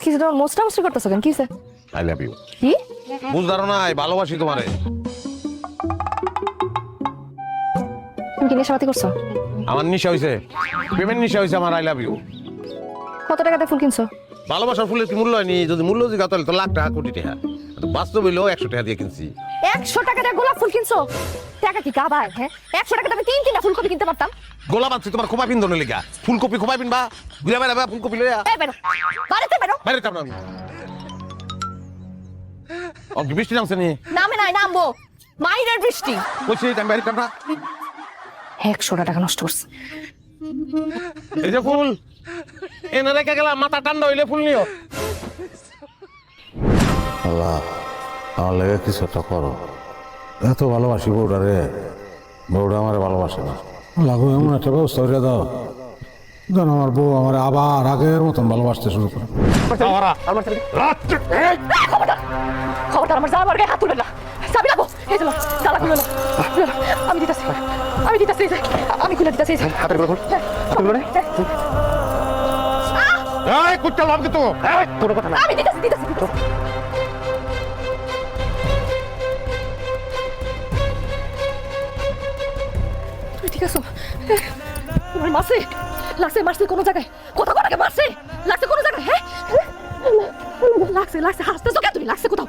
কিছু তোমার মোস্টা মুস্টি করতেছো কেন? কিসে? I love you. কি বুঝদারো না, ভালোবাসি তোমারে। তুমি কি নেশাপাতি করছো? আমার নিশা হইছে, প্রেমের নিশা হইছে আমার। I love you. কত টাকাতে ফুল কিনছো? ভালোবাসার ফুলের কি মূল্য হয়নি? যদি মূল্য জিজ্ঞাসা তাহলে তো লাখ টাকা, কোটি টাকা। বাস্তব হইলো 100 টাকা দিয়ে কিনছি। 100 টাকা দিয়ে গোলাপ ফুল কিনছো? টাকা কি কাবায়? হ্যাঁ, 100 টাকা আমি তিনটা ফুলকপি কিনতে পারতাম। গোলাপ আনছি তোমার খোপা পিন্ধনের লেগা। ফুলকপি খোপা পিনবা, ঘুরে বেড়াবা ফুলকপি লইয়া। এই বেরো, বাড়িতে বেরো। বাইরে কাম আমি বৃষ্টি নামছে নি? নামে নাই, নামবো। মাইরের বৃষ্টি। বলছি আমি বাইরে কাম না। 100 টাকা নষ্ট করছে। এই যে ফুল এনে রেখে গেলাম, মাথা ঠান্ডা হইলে ফুল নিও। আল্লাহ, আমার লেগে কিছু একটা করো। এত ভালোবাসি বউটা রে, বউটা আমার ভালোবাসে না। লাগো এমন একটা ব্যবস্থা করে দাও যেন আমার বউ আমার আবার আগের মতন ভালোবাসতে শুরু করে। খবরদার আমার জামার গায়ে হাত তুলবে না। চাবি লাগো। এই যে তালা খুলে নাও। আমি দিতেছি, আমি দিতেছি, আমি খুলে দিতেছি। হাতের গুলো খোল, হাতের গুলো নে। এই কুত্তা লাভ কিন্তু তোর কথা না। আমি দিতেছি, দিতেছি। তুমি ঠিক আছো? তোমার মারছে, লাগছে, মারছে কোনো জায়গায়? কোথাও কোথাকে মারছে? লাগছে কোনো জায়গায়? হ্যাঁ, লাগছে, লাগছে। হাসতেছো কেন তুমি? লাগছে কোথাও?